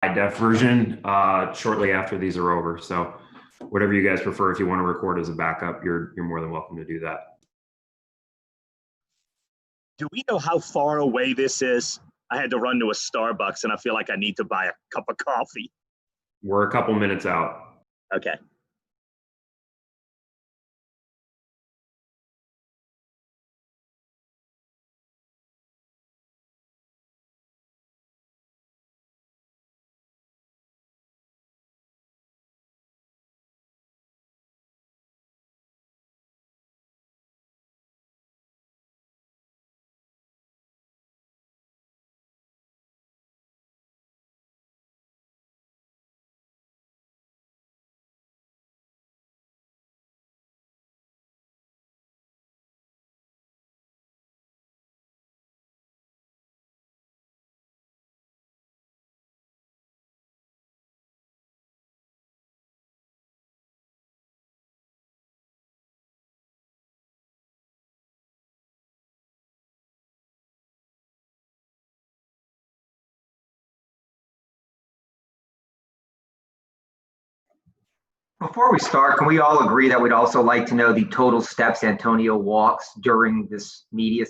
high-def version shortly after these are over. So whatever you guys prefer, if you want to record as a backup, you're more than welcome to do that. Do we know how far away this is? I had to run to a Starbucks, and I feel like I need to buy a cup of coffee. We're a couple minutes out. Okay. Before we start, can we all agree that we'd also like to know the total steps Antonio walks during this media?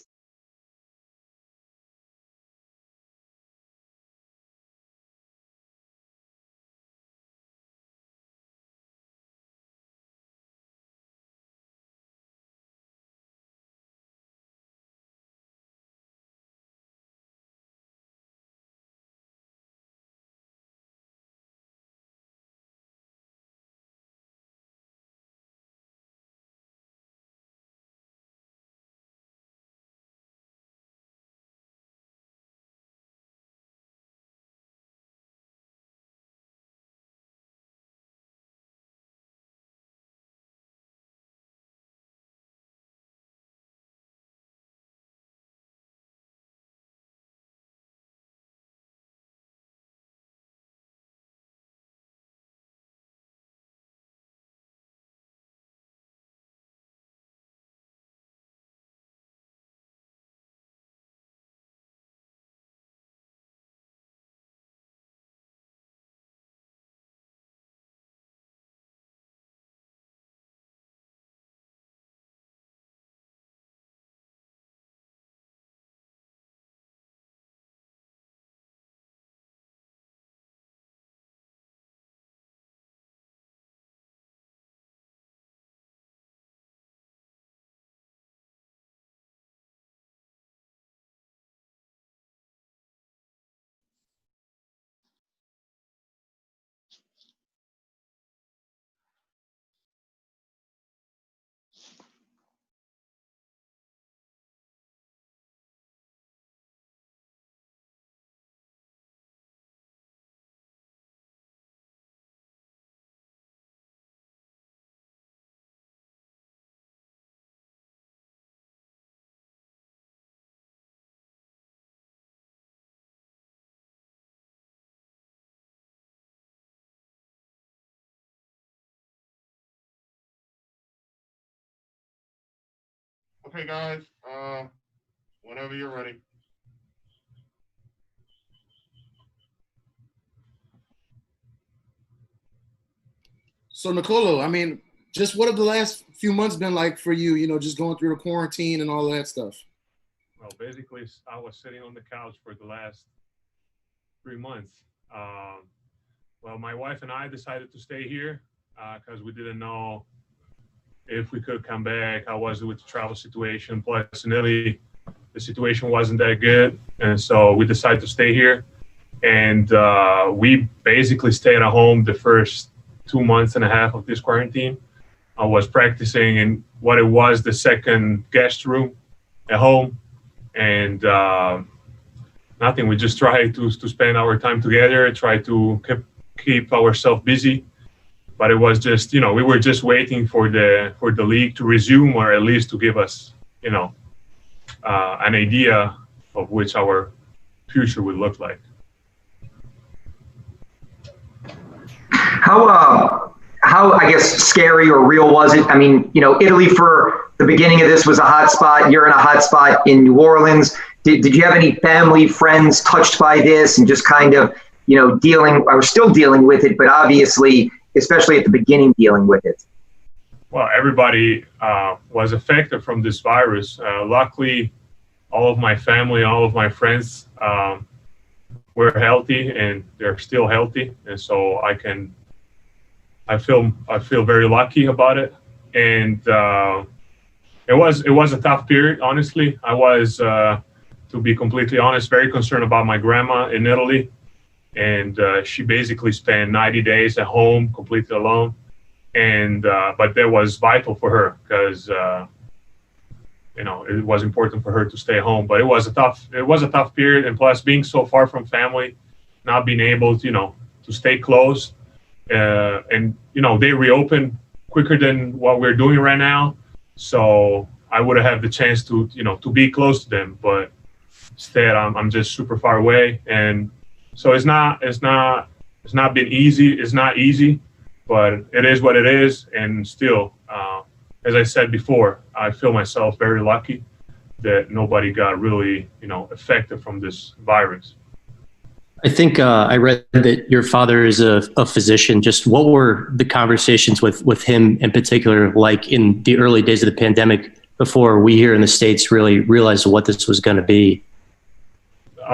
Okay, guys, whenever you're ready. So, Nicolò, I mean, just what have the last few months been like for you, just going through the quarantine and all that stuff? Well, basically, I was sitting on the couch for the last 3 months. Well, my wife and I decided to stay here because we didn't know if we could come back. How was it with the travel situation? Plus, in Italy, the situation wasn't that good. And so we decided to stay here. And we basically stayed at home the first 2.5 months of this quarantine. I was practicing in what it was the second guest room at home. And nothing, we just tried to spend our time together, try to keep ourselves busy. But it was just, we were just waiting for the league to resume, or at least to give us, an idea of which our future would look like. How I guess scary or real was it? I mean, Italy for the beginning of this was a hot spot. You're in a hot spot in New Orleans. Did you have any family, friends touched by this, and just kind of, dealing or still dealing with it, but obviously, especially at the beginning, dealing with it? Well, everybody was affected from this virus. Luckily, all of my family, all of my friends were healthy, and they're still healthy, and so I feel very lucky about it. And it was a tough period, honestly. I was, to be completely honest, very concerned about my grandma in Italy, and she basically spent 90 days at home completely alone. And but that was vital for her because it was important for her to stay home. But it was a tough period, and plus being so far from family, not being able to stay close, and they reopened quicker than what we're doing right now. So I would have had the chance to be close to them, but instead I'm just super far away, and so it's not been easy. It's not easy, but it is what it is. And still, as I said before, I feel myself very lucky that nobody got really affected from this virus. I think I read that your father is a physician. Just what were the conversations with him in particular like in the early days of the pandemic before we here in the States really realized what this was going to be?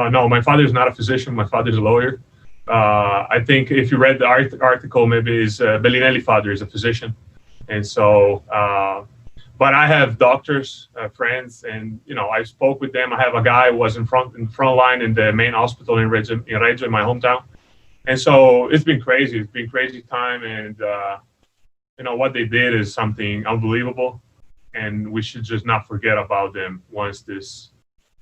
No, my father is not a physician. My father's a lawyer. I think if you read the article, maybe is Bellinelli's father is a physician. And so, but I have doctors, friends, and I spoke with them. I have a guy who was in front line in the main hospital in Reggio, in my hometown. And so it's been crazy. It's been crazy time, and what they did is something unbelievable, and we should just not forget about them once this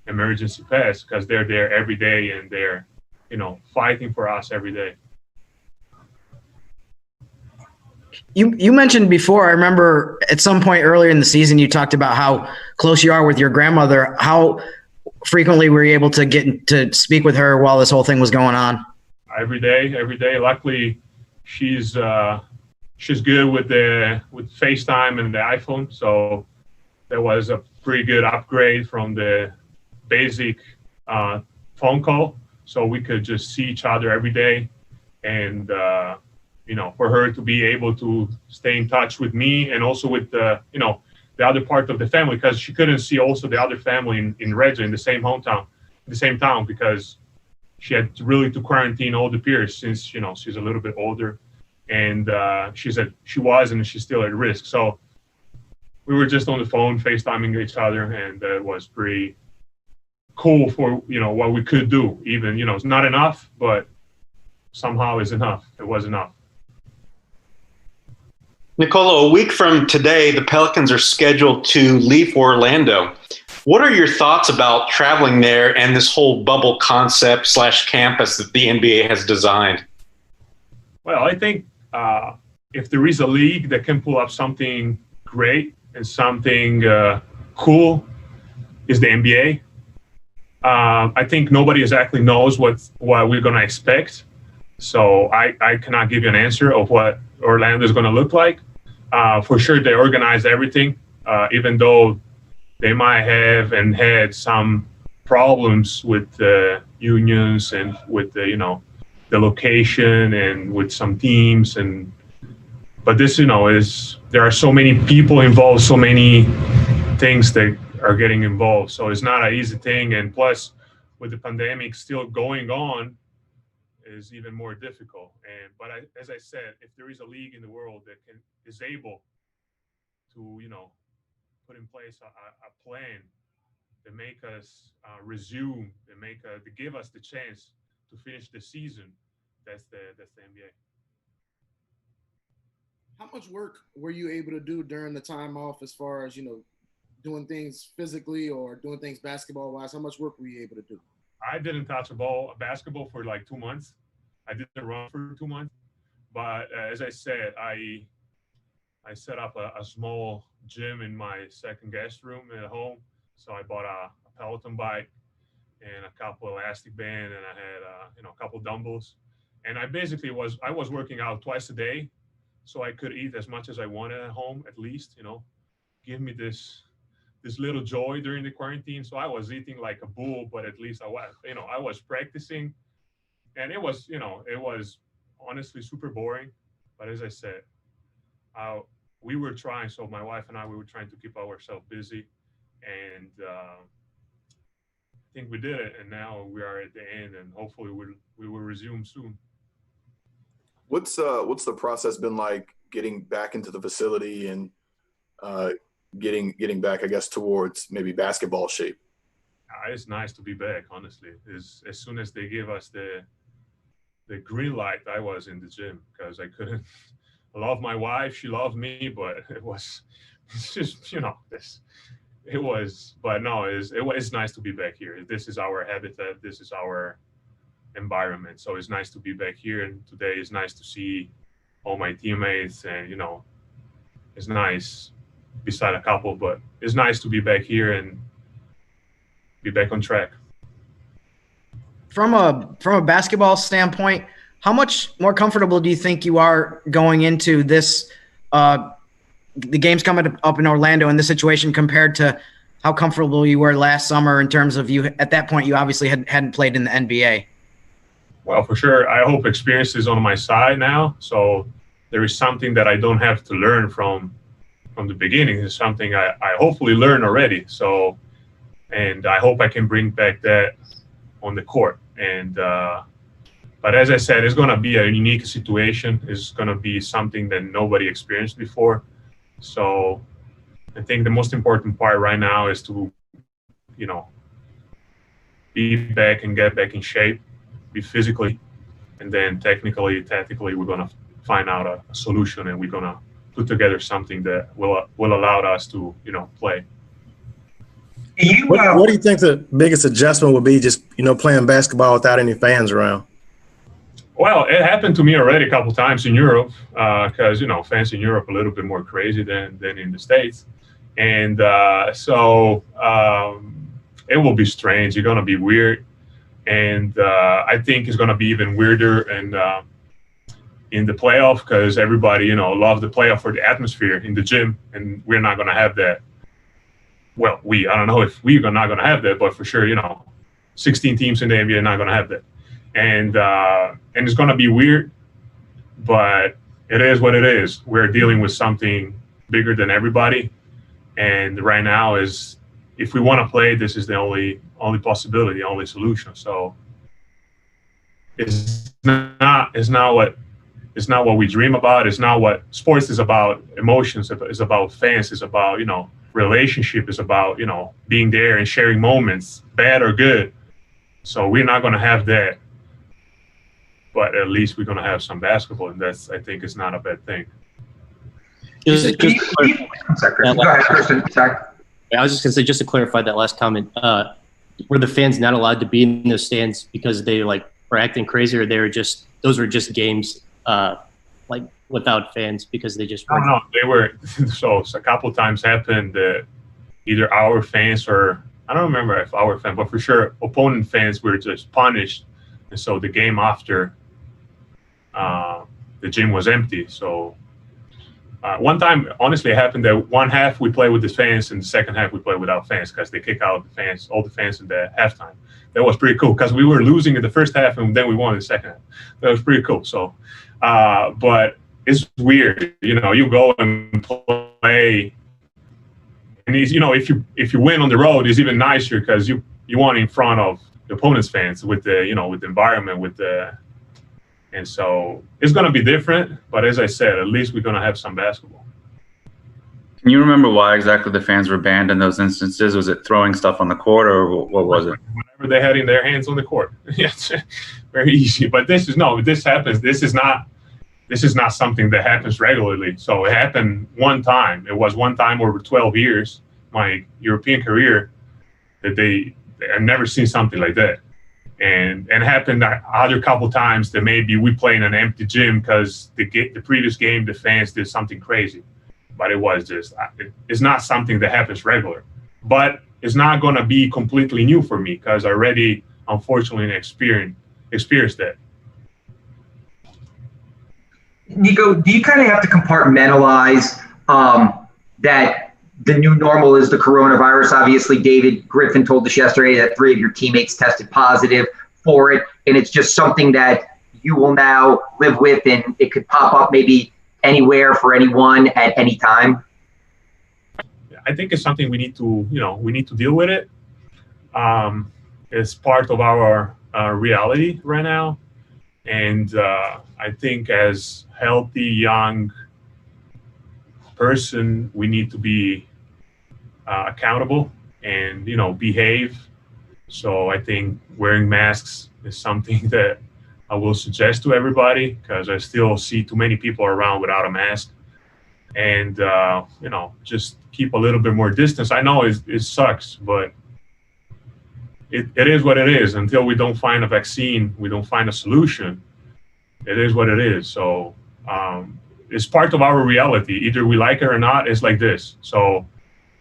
emergency passed, because they're there every day and they're fighting for us every day. You mentioned before, I remember at some point earlier in the season, you talked about how close you are with your grandmother. How frequently were you able to get to speak with her while this whole thing was going on? Every day. Luckily, she's good with FaceTime and the iPhone. So there was a pretty good upgrade from the basic phone call. So we could just see each other every day, and for her to be able to stay in touch with me and also with the other part of the family, because she couldn't see also the other family in Reggio, in the same town, because she had to quarantine all the peers since she's a little bit older, and she said she was and she's still at risk. So we were just on the phone FaceTiming each other, and it was pretty cool for what we could do. Even it's not enough, but somehow it's enough. It was enough. Nicolò, a week from today, the Pelicans are scheduled to leave for Orlando. What are your thoughts about traveling there and this whole bubble concept / campus that the NBA has designed? Well, I think if there is a league that can pull up something great and something cool, is the NBA. I think nobody exactly knows what we're going to expect. So I cannot give you an answer of what Orlando is going to look like. For sure, they organize everything, even though they might have and had some problems with the unions and with the location and with some teams. But this, there are so many people involved, so many things that are getting involved. So it's not an easy thing. And plus, with the pandemic still going on, is even more difficult. But as I said, if there is a league in the world that is able to put in place a plan to make us resume, to give us the chance to finish the season, that's the NBA. How much work were you able to do during the time off, as far as doing things physically or doing things basketball wise? How much work were you able to do? I didn't touch basketball for like 2 months. I didn't run for 2 months, but as I said, I set up a small gym in my second guest room at home. So I bought a Peloton bike and a couple elastic band, and I had a couple dumbbells, and I was working out twice a day, so I could eat as much as I wanted at home, at least give me this little joy during the quarantine. So I was eating like a bull, but at least I was practicing and it was, it was honestly super boring. But as I said, we were trying. So my wife and I, we were trying to keep ourselves busy, and I think we did it. And now we are at the end, and hopefully we will resume soon. What's the process been like getting back into the facility and getting back, I guess, towards maybe basketball shape? It's nice to be back, honestly. As soon as they gave us the green light, I was in the gym because I couldn't. I love my wife, she loved me, but it's just, it was, but no, it's nice to be back here. This is our habitat, this is our environment. So it's nice to be back here. And today is nice to see all my teammates, and, it's nice beside a couple, but it's nice to be back here and be back on track. From a basketball standpoint, how much more comfortable do you think you are going into this, the games coming up in Orlando in this situation compared to how comfortable you were last summer in terms of you at that point, you obviously hadn't played in the NBA? Well, for sure. I hope experience is on my side now. So there is something that I don't have to learn from the beginning. It's something I hopefully learned already. So, and I hope I can bring back that on the court. And, but as I said, it's going to be a unique situation. It's going to be something that nobody experienced before. So I think the most important part right now is to, be back and get back in shape, be physically, and then technically, tactically, we're going to find out a solution, and we're going to put together something that will allow us to, play. What do you think the biggest adjustment would be, just playing basketball without any fans around? Well, it happened to me already a couple times in Europe, because fans in Europe are a little bit more crazy than in the States, and so it will be strange. It's gonna be weird, and I think it's gonna be even weirder and in the playoff, because everybody love the playoff for the atmosphere in the gym, and we're not gonna have that. Well, I don't know if we're not gonna have that, but for sure, 16 teams in the NBA are not gonna have that. And it's going to be weird, but it is what it is. We're dealing with something bigger than everybody, and right now is, if we want to play, this is the only possibility, the only solution. So it's not what we dream about. It's not what sports is about. Emotions. It's about fans. It's about relationship. It's about being there and sharing moments, bad or good. So we're not going to have that. But at least we're going to have some basketball, and I think it's not a bad thing. Go ahead, Kristen. Sorry. I was just going to say, just to clarify that last comment, were the fans not allowed to be in the stands because they were acting crazy, or those were just games without fans because they just weren't? No, they were. So a couple of times happened that either our fans, or I don't remember if our fans, but for sure opponent fans were just punished, and so the game after, the gym was empty. So one time, honestly, it happened that one half we play with the fans, and the second half we play without fans, because they kick out all the fans in the halftime. That was pretty cool, because we were losing in the first half, and then we won in the second half. That was pretty cool. So, but it's weird, you go and play, and if you win on the road, it's even nicer, because you won in front of the opponent's fans with the with the environment, and so it's going to be different. But as I said, at least we're going to have some basketball. Can you remember why exactly the fans were banned in those instances? Was it throwing stuff on the court, or what was it? Whatever they had in their hands on the court. Yes, very easy. But this happens. This is not something that happens regularly. So it happened one time. It was one time over 12 years, my European career, that I've never seen something like that. And happened other couple times that maybe we play in an empty gym because the previous game the fans did something crazy, but it was just, it's not something that happens regular. But it's not going to be completely new for me, because I already unfortunately experienced that. Nico, do you kind of have to compartmentalize that the new normal is the coronavirus? Obviously, David Griffin told us yesterday that 3 of your teammates tested positive for it. and it's just something that you will now live with, and it could pop up maybe anywhere for anyone at any time? I think it's something we need to deal with it. It's part of our reality right now. And I think as healthy, young person, we need to be accountable and, behave. So I think wearing masks is something that I will suggest to everybody, because I still see too many people around without a mask. And, just keep a little bit more distance. I know it sucks, but it is what it is. Until we don't find a vaccine, we don't find a solution, it is what it is. So it's part of our reality. Either we like it or not, it's like this. So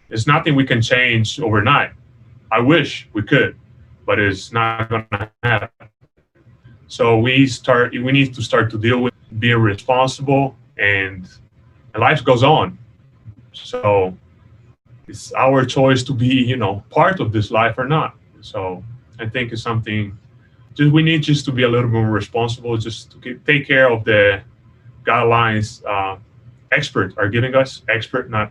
it's nothing we can change overnight. I wish we could, but it's not going to happen. So we need to start to deal with being responsible, and life goes on. So it's our choice to be, part of this life or not. So I think it's something we need just to be a little more responsible, just to take care of the guidelines experts are giving us, not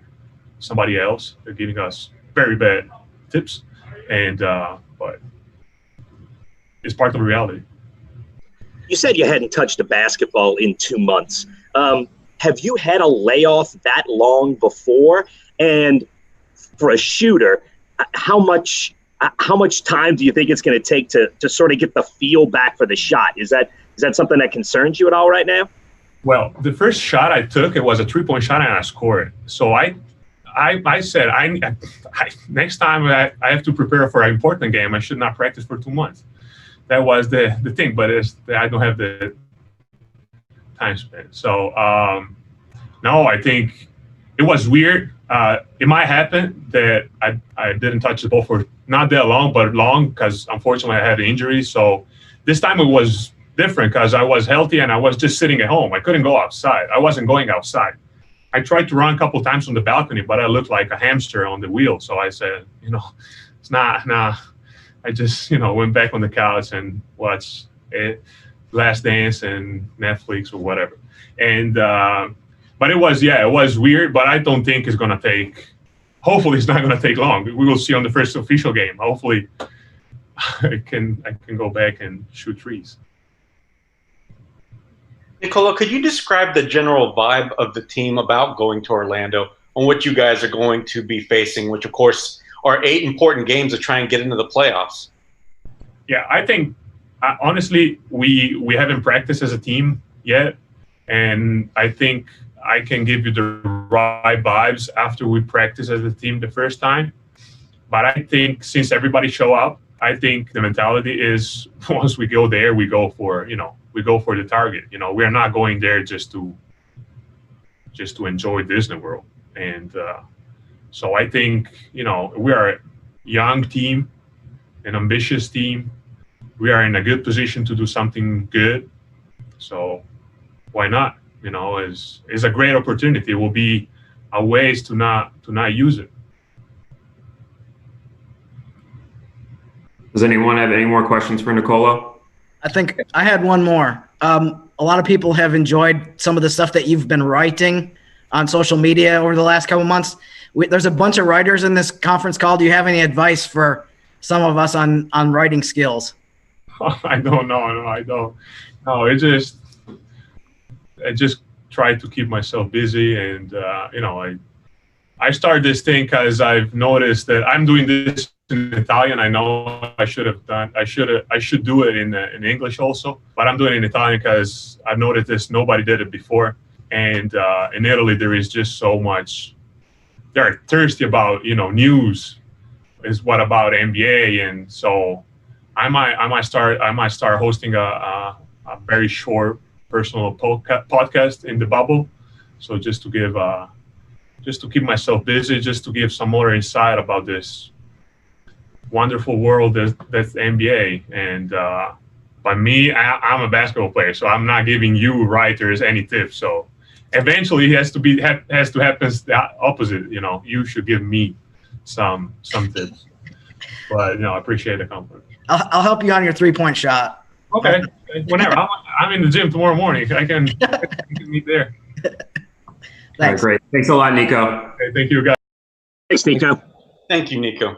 somebody else. They're giving us very bad tips, and but it's part of reality. You said you hadn't touched a basketball in 2 months. Have you had a layoff that long before? And for a shooter, how much time do you think it's going to take to sort of get the feel back for the shot? Is that something that concerns you at all right now? Well, the first shot I took, it was a 3-point shot, and I scored. So I said, next time I have to prepare for an important game, I should not practice for 2 months. That was the thing, but I don't have the time spent. So no, I think it was weird. It might happen that I didn't touch the ball for not that long, but long, because unfortunately I had an injury. So this time it was different because I was healthy and I was just sitting at home. I couldn't go outside. I wasn't going outside. I tried to run a couple times on the balcony, but I looked like a hamster on the wheel. So I said, it's not. I just, went back on the couch and watched Last Dance and Netflix or whatever. And but it was weird. But I don't think it's going to take. Hopefully, it's not going to take long. We will see on the first official game. Hopefully, I can go back and shoot threes. Nicolò, could you describe the general vibe of the team about going to Orlando, on what you guys are going to be facing, which, of course, are 8 important games to try and get into the playoffs? Yeah, I think, honestly, we haven't practiced as a team yet. And I think I can give you the right vibes after we practice as a team the first time. But I think since everybody show up, I think the mentality is once we go there, we go for the target. We're not going there just to enjoy Disney World. And so I think, we are a young team, an ambitious team. We are in a good position to do something good. So why not? It's a great opportunity. It will be a waste to not use it. Does anyone have any more questions for Nicolò? I think I had one more. A lot of people have enjoyed some of the stuff that you've been writing on social media over the last couple months. There's a bunch of writers in this conference call. Do you have any advice for some of us on writing skills? I don't know. No, I don't. No, I just try to keep myself busy, and I started this thing because I've noticed that I'm doing this in Italian. I know I should do it in English also, but I'm doing it in Italian because I've noticed this. Nobody did it before, and in Italy there is just so much. They're thirsty about news. Is what about NBA, and so I might start hosting a very short personal podcast in the bubble. So just to keep myself busy, just to give some more insight about this wonderful world that's the NBA. And by me, I'm a basketball player, so I'm not giving you writers any tips. So eventually, it has to happen the opposite. You should give me some tips. But I appreciate the compliment. I'll help you on your 3-point shot. Okay. Whenever. I'm in the gym tomorrow morning. I can meet there. All right, great. Thanks a lot, Nico. Okay, thank you, guys. Thanks, Nico. Thank you, Nico.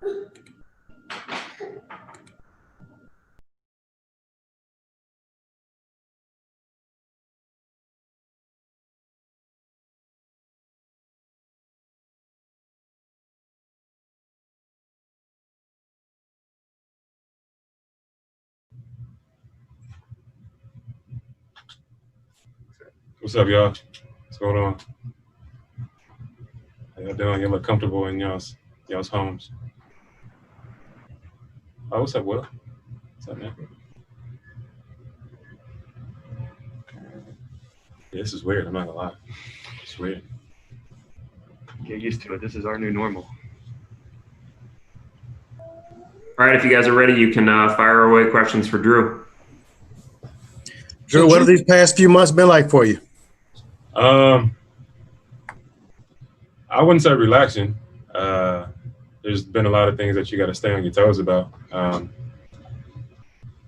What's up, y'all? What's going on? How y'all doing? You look comfortable in y'all's homes. Oh, what's up, Will? What's up, man? Yeah, this is weird. I'm not gonna lie. It's weird. Get used to it. This is our new normal. All right, if you guys are ready, you can fire away questions for Jrue. Jrue, what have these past few months been like for you? I wouldn't say relaxing. There's been a lot of things that you got to stay on your toes about.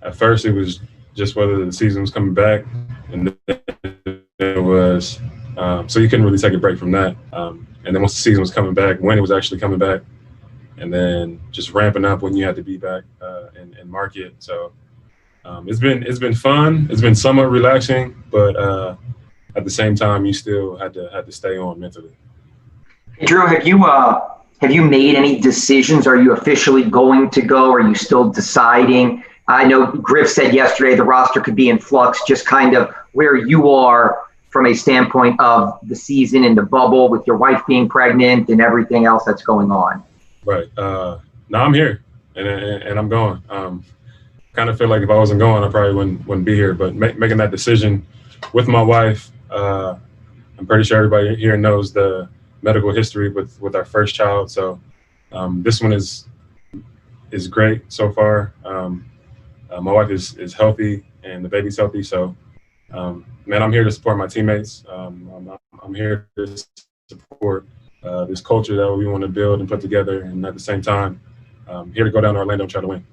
At first, it was just whether the season was coming back, and then it was so you couldn't really take a break from that. And then once the season was coming back, when it was actually coming back, and then just ramping up when you had to be back and market. So it's been fun. It's been somewhat relaxing, but at the same time, you still had to stay on mentally. Jrue, have you made any decisions? Are you officially going to go? Are you still deciding? I know Griff said yesterday the roster could be in flux, just kind of where you are from a standpoint of the season and the bubble with your wife being pregnant and everything else that's going on. Right. Now I'm here and I'm going. Kind of feel like if I wasn't going, I probably wouldn't be here. But making that decision with my wife, I'm pretty sure everybody here knows the medical history with our first child. So this one is great so far. My wife is healthy and the baby's healthy. So, man, I'm here to support my teammates. I'm here to support this culture that we want to build and put together. And at the same time, here to go down to Orlando and try to win.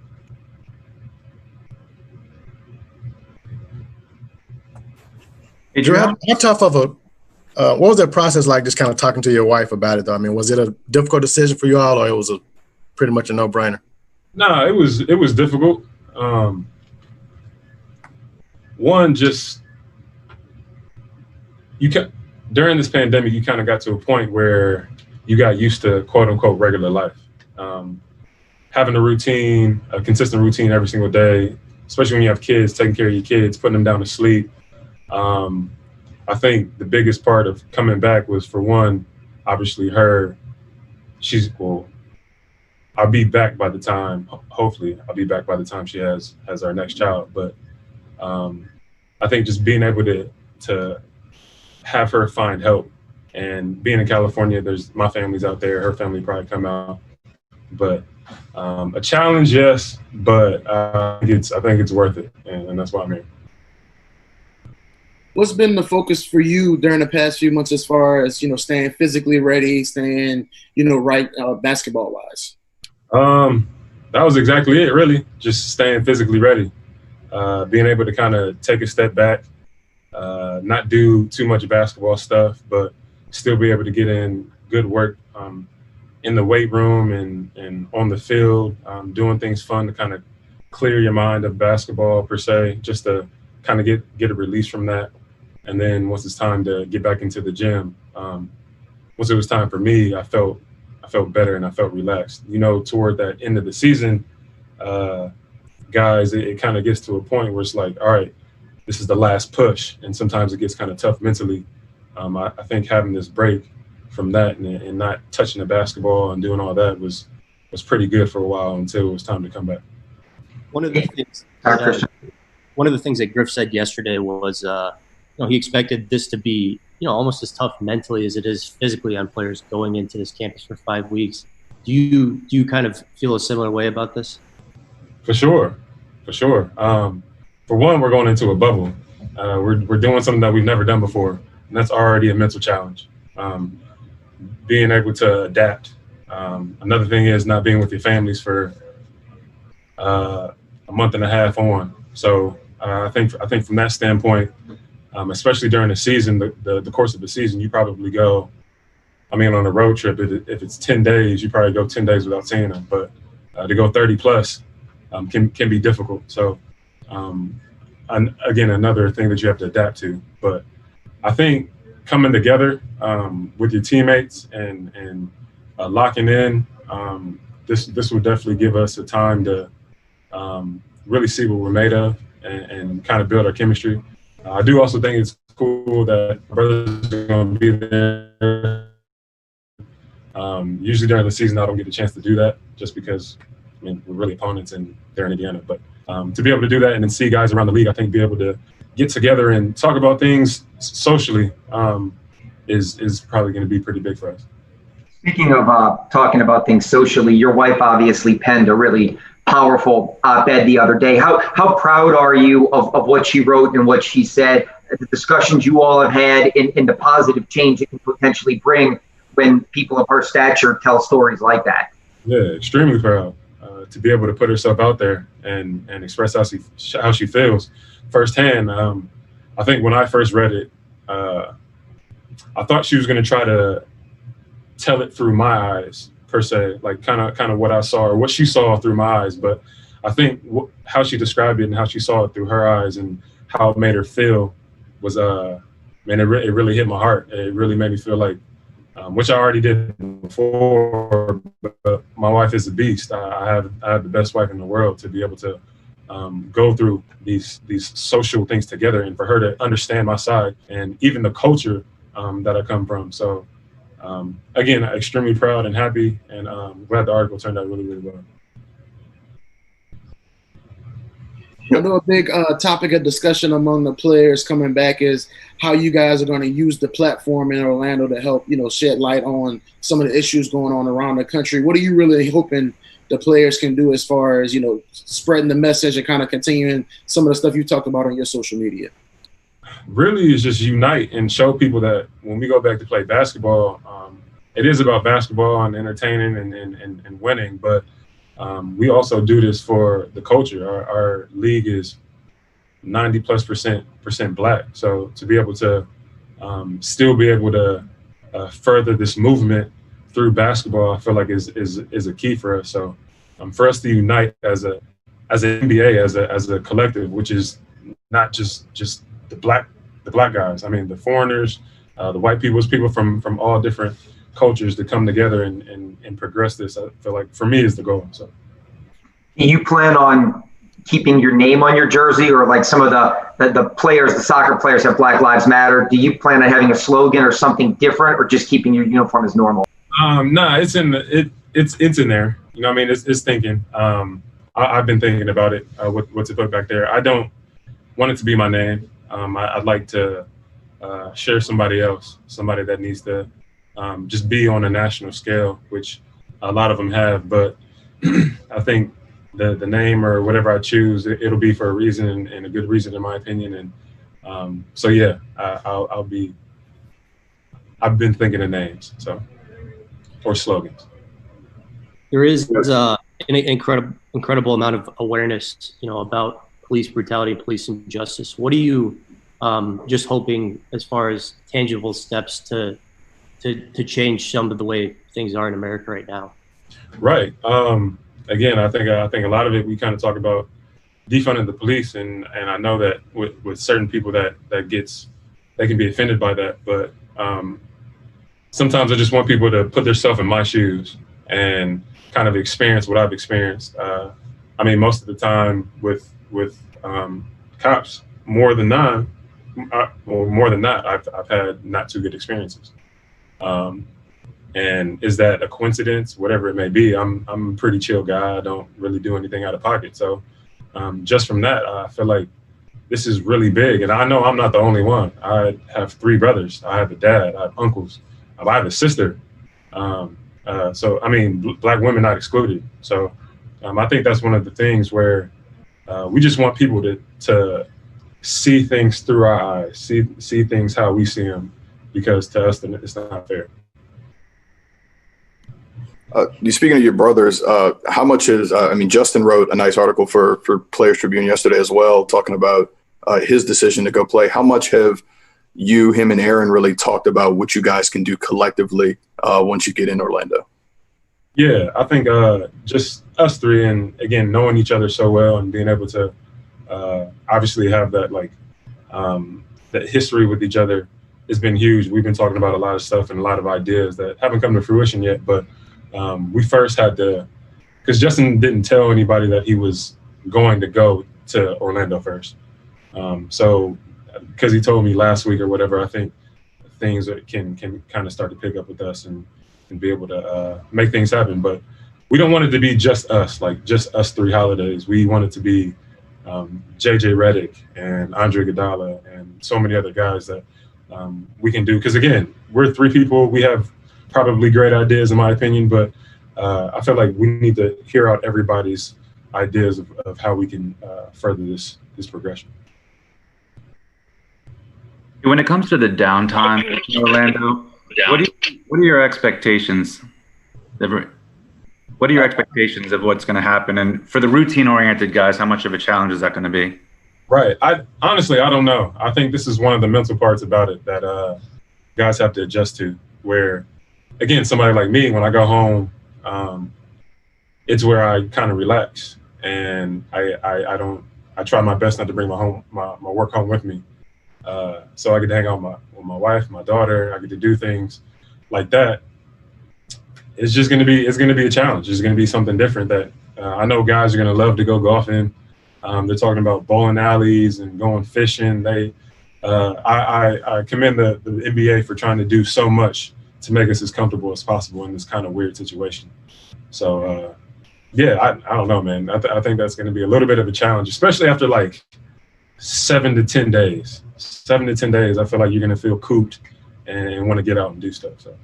Hey, Jrue, how tough of a what was that process like, just kind of talking to your wife about it, though? I mean, was it a difficult decision for you all, or it was pretty much a no-brainer? No, it was difficult. One, just during this pandemic, you kind of got to a point where you got used to quote unquote regular life. Having a consistent routine every single day, especially when you have kids, taking care of your kids, putting them down to sleep. I think the biggest part of coming back was, for one, obviously her. I'll be back by the time, hopefully, I'll be back by the time she has our next child. But I think just being able to have her find help, and being in California, my family's out there, her family probably come out. But a challenge, yes, but I think it's worth it, and that's why I'm here. What's been the focus for you during the past few months as far as, staying physically ready, staying, right basketball-wise? That was exactly it, really. Just staying physically ready. Being able to kind of take a step back, not do too much basketball stuff, but still be able to get in good work in the weight room and on the field, doing things fun to kind of clear your mind of basketball per se, just to kind of get a release from that. And then once it's time to get back into the gym, once it was time for me, I felt better and I felt relaxed. Toward that end of the season, guys, it kind of gets to a point where it's like, all right, this is the last push. And sometimes it gets kind of tough mentally. I think having this break from that and not touching the basketball and doing all that was pretty good for a while until it was time to come back. One of the things that Griff said yesterday was, he expected this to be, almost as tough mentally as it is physically on players going into this campus for 5 weeks. Do you kind of feel a similar way about this? For sure. For one, we're going into a bubble. We're doing something that we've never done before, and that's already a mental challenge. Being able to adapt. Another thing is not being with your families for a month and a half on. So I think from that standpoint, especially during the season, the course of the season, you probably go I mean, on a road trip, if it's 10 days, you probably go 10 days without seeing them. But to go 30 plus can be difficult. So, again, another thing that you have to adapt to. But I think coming together with your teammates and locking in, this will definitely give us a time to really see what we're made of and kind of build our chemistry. I do also think it's cool that brothers are going to be there. Usually during the season, I don't get a chance to do that just because, I mean, we're really opponents and they're in Indiana. But to be able to do that and then see guys around the league, I think be able to get together and talk about things socially is probably going to be pretty big for us. Speaking of talking about things socially, your wife obviously penned a really powerful op-ed the other day. How proud are you of what she wrote and what she said, the discussions you all have had, and the positive change it can potentially bring when people of her stature tell stories like that? Yeah, extremely proud to be able to put herself out there and express how she feels firsthand. I think when I first read it, I thought she was going to try to tell it through my eyes, per se, like kind of what I saw or what she saw through my eyes. But I think how she described it and how she saw it through her eyes and how it made her feel was, man, it really hit my heart. It really made me feel like, which I already did before, but my wife is a beast. I have the best wife in the world to be able to go through these social things together and for her to understand my side and even the culture that I come from. So again, extremely proud and happy, and glad the article turned out really, really well. I know a big topic of discussion among the players coming back is how you guys are going to use the platform in Orlando to help, shed light on some of the issues going on around the country. What are you really hoping the players can do as far as, spreading the message and kind of continuing some of the stuff you talked about on your social media? Really is just unite and show people that when we go back to play basketball, it is about basketball and entertaining and winning, but we also do this for the culture. Our league is 90+% Black. So to be able to still be able to further this movement through basketball, I feel like is a key for us. So for us to unite as an NBA, as a collective, which is not just the black guys. I mean, the foreigners, the white people from all different cultures to come together and progress this. I feel like for me is the goal. So, do you plan on keeping your name on your jersey, or like some of the players, the soccer players have Black Lives Matter? Do you plan on having a slogan or something different, or just keeping your uniform as normal? No, it's in there. You know what I mean? It's thinking. I've been thinking about it, what to put back there. I don't want it to be my name. I'd like to share somebody else, somebody that needs to just be on a national scale, which a lot of them have. But I think the name or whatever I choose, it'll be for a reason and a good reason, in my opinion. And so, yeah, I've been thinking of names, or slogans. There is an incredible amount of awareness, about police brutality, police injustice. What are you just hoping as far as tangible steps to change some of the way things are in America right now? Right. Again, I think a lot of it, we kind of talk about defunding the police, and I know that with certain people they can be offended by that, but sometimes I just want people to put themselves in my shoes and kind of experience what I've experienced. I mean, most of the time with cops, more than not, I've had not too good experiences. And is that a coincidence? Whatever it may be, I'm a pretty chill guy. I don't really do anything out of pocket. So just from that, I feel like this is really big. And I know I'm not the only one. I have 3 brothers. I have a dad. I have uncles. I have a sister. So, I mean, Black women not excluded. So I think that's one of the things where we just want people to see things through our eyes, see things how we see them, because to us, it's not fair. You speaking of your brothers, how much is, Justin wrote a nice article for Players Tribune yesterday as well, talking about his decision to go play. How much have you, him, and Aaron really talked about what you guys can do collectively once you get in Orlando? Yeah, I think just us three, and again, knowing each other so well and being able to obviously have that that history with each other has been huge. We've been talking about a lot of stuff and a lot of ideas that haven't come to fruition yet, but we first had to, because Justin didn't tell anybody that he was going to go to Orlando first. So because he told me last week or whatever, I think things can kind of start to pick up with us and be able to make things happen. But we don't want it to be just us, like just us three Holidays. We want it to be JJ Redick and Andre Iguodala and so many other guys that we can do. Because again, we're three people. We have probably great ideas in my opinion, but I feel like we need to hear out everybody's ideas of how we can further this progression. When it comes to the downtime in Orlando, what are your expectations? What are your expectations of what's going to happen? And for the routine-oriented guys, how much of a challenge is that going to be? Right. Honestly, I don't know. I think this is one of the mental parts about it that guys have to adjust to, where, again, somebody like me, when I go home, it's where I kind of relax. And I try my best not to bring my work home with me. So I get to hang out with my wife, my daughter. I get to do things like that. It's going to be a challenge. It's going to be something different that I know guys are going to love to go golfing. They're talking about bowling alleys and going fishing. I commend the NBA for trying to do so much to make us as comfortable as possible in this kind of weird situation. So, I don't know, man. I think that's going to be a little bit of a challenge, especially after like 7 to 10 days. 7 to 10 days, I feel like you're going to feel cooped and want to get out and do stuff. So.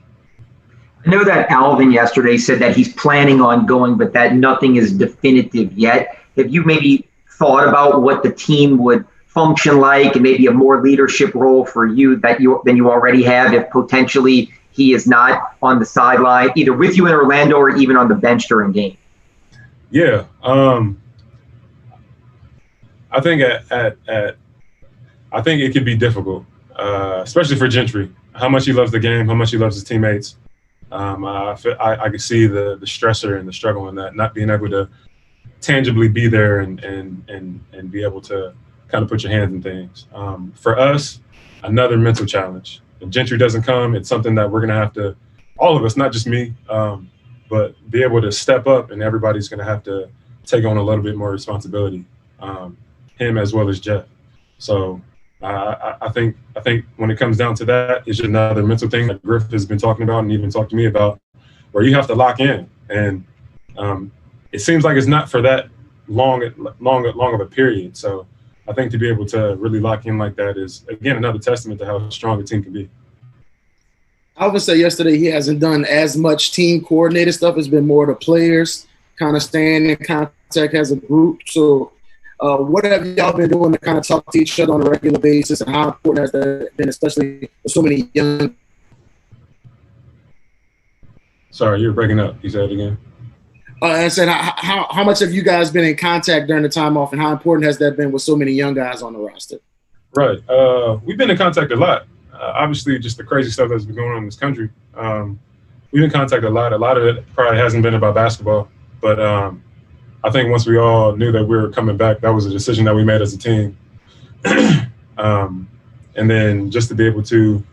I know that Alvin yesterday said that he's planning on going, but that nothing is definitive yet. Have you maybe thought about what the team would function like and maybe a more leadership role for you than you already have if potentially he is not on the sideline, either with you in Orlando or even on the bench during game? Yeah. I think I think it could be difficult, especially for Gentry, how much he loves the game, how much he loves his teammates. I can see the stressor and the struggle in that, not being able to tangibly be there and be able to kind of put your hands in things. For us, another mental challenge. If Gentry doesn't come, it's something that we're going to have to, all of us, not just me, but be able to step up, and everybody's going to have to take on a little bit more responsibility, him as well as Jeff. So I think when it comes down to that, it's just another mental thing that Griff has been talking about and even talked to me about, where you have to lock in. And it seems like it's not for that long of a period. So I think to be able to really lock in like that is, again, another testament to how strong a team can be. Alvin said yesterday he hasn't done as much team coordinated stuff. It's been more the players kind of staying in contact as a group. So what have y'all been doing to kind of talk to each other on a regular basis, and how important has that been, especially with so many young? Sorry, you're breaking up. You said it again. I said, how much have you guys been in contact during the time off, and how important has that been with so many young guys on the roster? Right. We've been in contact a lot. Obviously, just the crazy stuff that's been going on in this country. We've been in contact a lot. A lot of it probably hasn't been about basketball, but I think once we all knew that we were coming back, that was a decision that we made as a team. And then just to be able to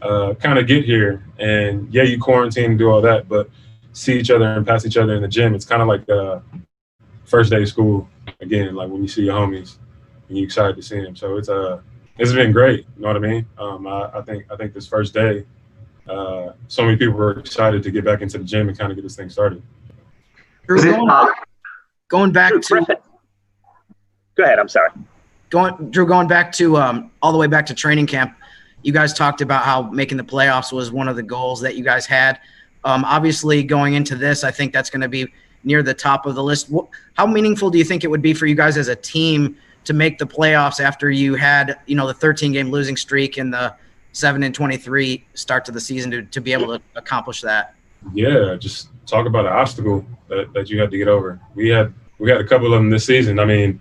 kind of get here and, you quarantine and do all that, but see each other and pass each other in the gym. It's kind of like first day of school again, like when you see your homies and you're excited to see them. So it's been great. You know what I mean? I think this first day, so many people were excited to get back into the gym and kind of get this thing started. Going back to – go ahead. I'm sorry. Jrue, going back to all the way back to training camp, you guys talked about how making the playoffs was one of the goals that you guys had. Obviously, going into this, I think that's going to be near the top of the list. How meaningful do you think it would be for you guys as a team to make the playoffs after you had, the 13-game losing streak and the 7-23 start to the season to be able to accomplish that? Yeah, just talk about an obstacle that you had to get over. We had a couple of them this season. I mean,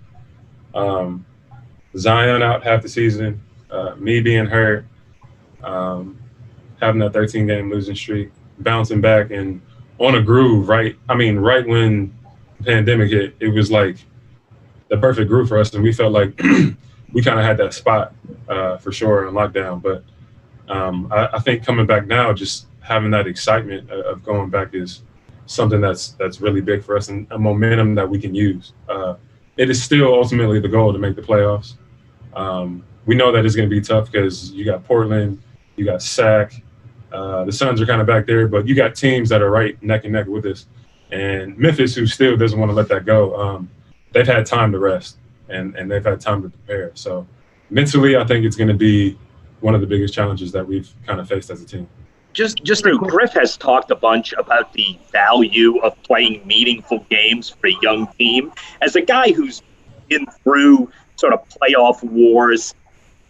Zion out half the season, me being hurt, having that 13-game losing streak, bouncing back and on a groove, right? I mean, right when the pandemic hit, it was like the perfect groove for us, and we felt like we kind of had that spot for sure in lockdown. But I think coming back now, just having that excitement of going back is something that's really big for us and a momentum that we can use. It is still ultimately the goal to make the playoffs. We know that it's going to be tough because you got Portland, you got SAC, the Suns are kind of back there, but you got teams that are right neck and neck with us. And Memphis, who still doesn't want to let that go, they've had time to rest and they've had time to prepare. So mentally, I think it's going to be one of the biggest challenges that we've kind of faced as a team. Griff has talked a bunch about the value of playing meaningful games for a young team. As a guy who's been through sort of playoff wars,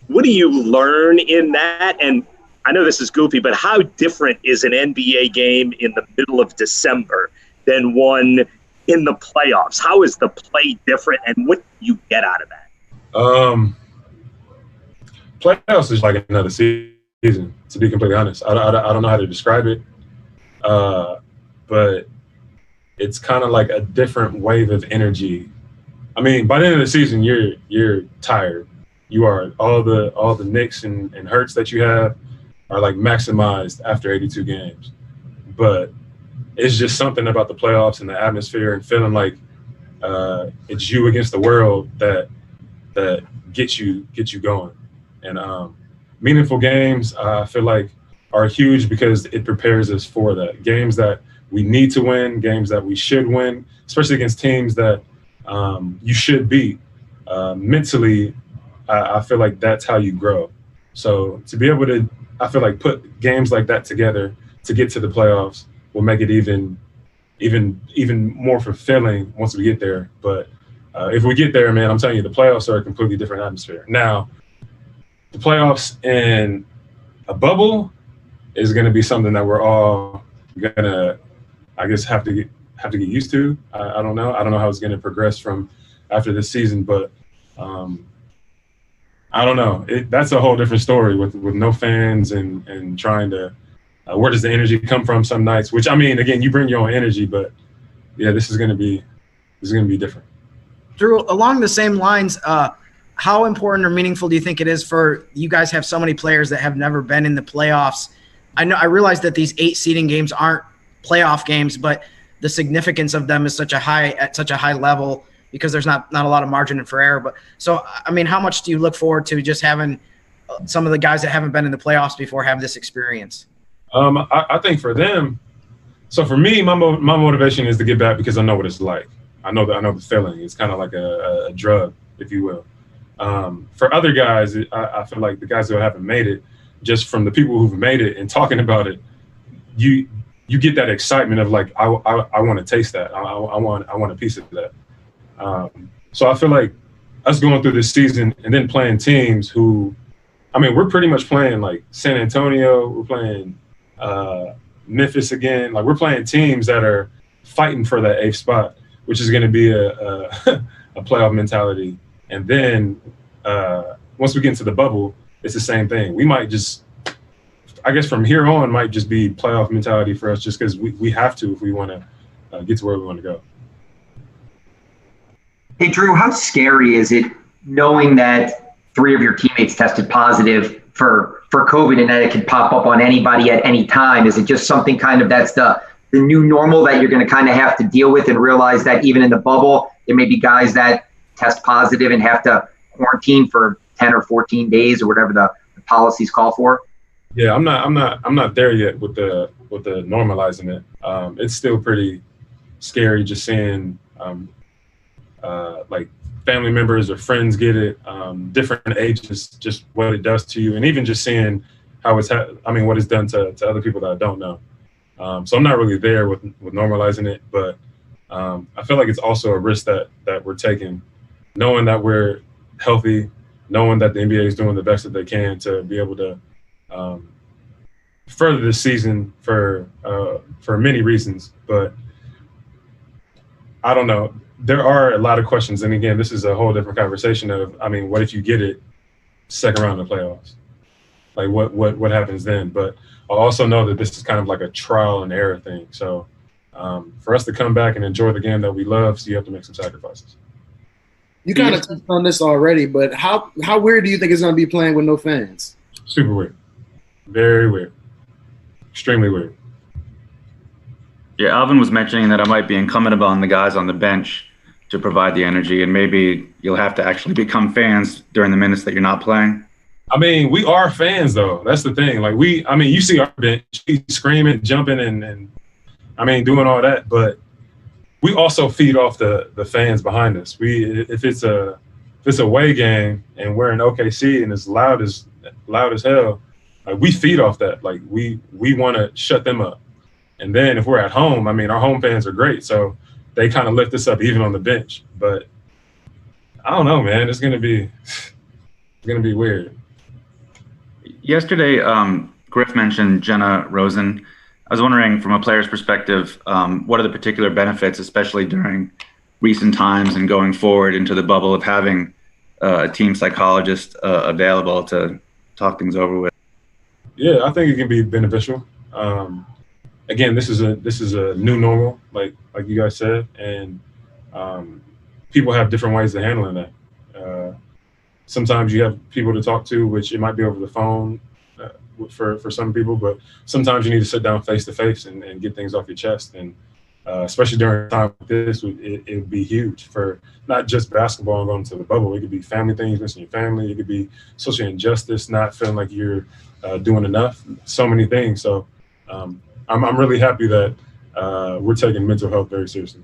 what do you learn in that? And I know this is goofy, but how different is an NBA game in the middle of December than one in the playoffs? How is the play different, and what do you get out of that? Playoffs is like another season, to be completely honest. I don't know how to describe it, but it's kind of like a different wave of energy. I mean, by the end of the season, you're tired. You are all the nicks and hurts that you have are like maximized after 82 games. But it's just something about the playoffs and the atmosphere and feeling like it's you against the world that gets you going. And meaningful games, I feel like, are huge because it prepares us for that. Games that we need to win, games that we should win, especially against teams that you should beat. Mentally, I feel like that's how you grow. So to be able to, I feel like, put games like that together to get to the playoffs will make it even more fulfilling once we get there. But if we get there, man, I'm telling you, the playoffs are a completely different atmosphere. Now, the playoffs in a bubble is going to be something that we're all gonna, I guess, have to get used to. I don't know. I don't know how it's going to progress from after this season, but I don't know. That's a whole different story with no fans and trying to. Where does the energy come from some nights? Which, I mean, again, you bring your own energy, but yeah, this is going to be different. Jrue, along the same lines, how important or meaningful do you think it is for you guys have so many players that have never been in the playoffs? I realize that these 8 seeding games aren't playoff games, but the significance of them is at such a high level because there's not a lot of margin for error. But so, I mean, how much do you look forward to just having some of the guys that haven't been in the playoffs before have this experience? I think for them, so for me, my motivation is to get back because I know what it's like. I know the feeling. It's kind of like a drug, if you will. For other guys, I feel like the guys who haven't made it, just from the people who've made it and talking about it, you get that excitement of like, I want to taste that. I want a piece of that. So I feel like us going through this season and then playing teams who, I mean, we're pretty much playing like San Antonio, we're playing Memphis again. Like, we're playing teams that are fighting for that 8th spot, which is going to be a playoff mentality. And then once we get into the bubble, it's the same thing. We might just, I guess from here on, might just be playoff mentality for us just because we have to if we want to get to where we want to go. Hey, Jrue, how scary is it knowing that 3 of your teammates tested positive for COVID and that it could pop up on anybody at any time? Is it just something kind of that's the new normal that you're going to kind of have to deal with and realize that even in the bubble, there may be guys that test positive and have to quarantine for 10 or 14 days or whatever the policies call for? Yeah, I'm not there yet with the normalizing it. It's still pretty scary just seeing like family members or friends get it, different ages, just what it does to you, and even just seeing how what it's done to other people that I don't know. So I'm not really there with normalizing it, but I feel like it's also a risk that we're taking, knowing that we're healthy, knowing that the NBA is doing the best that they can to be able to further this season for many reasons. But I don't know. There are a lot of questions. And again, this is a whole different conversation of, I mean, what if you get it second round of the playoffs? like what happens then. But I also know that this is kind of like a trial and error thing. So for us to come back and enjoy the game that we love, so you have to make some sacrifices. You kind of touched on this already, but how weird do you think it's going to be playing with no fans? Super weird. Very weird. Extremely weird. Yeah, Alvin was mentioning that it might be incumbent upon the guys on the bench to provide the energy, and maybe you'll have to actually become fans during the minutes that you're not playing. I mean, we are fans, though. That's the thing. Like, you see our bench screaming, jumping, and I mean, doing all that, but we also feed off the fans behind us. If it's a away game and we're in OKC and it's loud as hell, like, we feed off that. Like, we want to shut them up. And then if we're at home, I mean, our home fans are great, so they kind of lift us up even on the bench. But I don't know, man. It's gonna be weird. Yesterday, Griff mentioned Jenna Rosen. I was wondering, from a player's perspective, what are the particular benefits, especially during recent times and going forward into the bubble, of having a team psychologist available to talk things over with? Yeah, I think it can be beneficial. Again, this is a new normal, like you guys said, and people have different ways of handling that. Sometimes you have people to talk to, which it might be over the phone for some people, but sometimes you need to sit down face to face and get things off your chest. And especially during a time like this, it would be huge for not just basketball and going to the bubble. It could be family things, missing your family. It could be social injustice, not feeling like you're doing enough. So many things. So I'm really happy that we're taking mental health very seriously.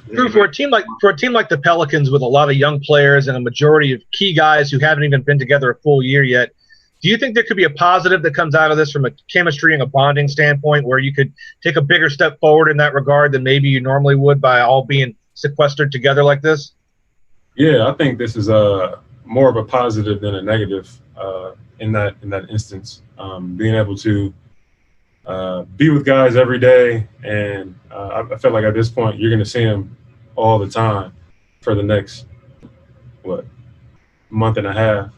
Jrue, for a team like the Pelicans, with a lot of young players and a majority of key guys who haven't even been together a full year yet, do you think there could be a positive that comes out of this from a chemistry and a bonding standpoint, where you could take a bigger step forward in that regard than maybe you normally would by all being sequestered together like this? Yeah, I think this is more of a positive than a negative in that instance. Being able to be with guys every day, and I feel like at this point you're going to see them all the time for the next month and a half.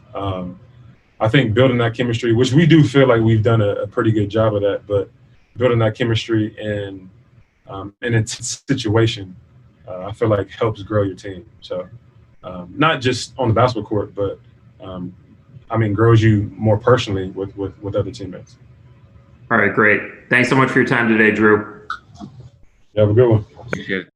I think building that chemistry, which we do feel like we've done a pretty good job of that, but building that chemistry in a situation, I feel like helps grow your team. So not just on the basketball court, but I mean, grows you more personally with other teammates. All right, great. Thanks so much for your time today, Jrue. You have a good one. Appreciate it.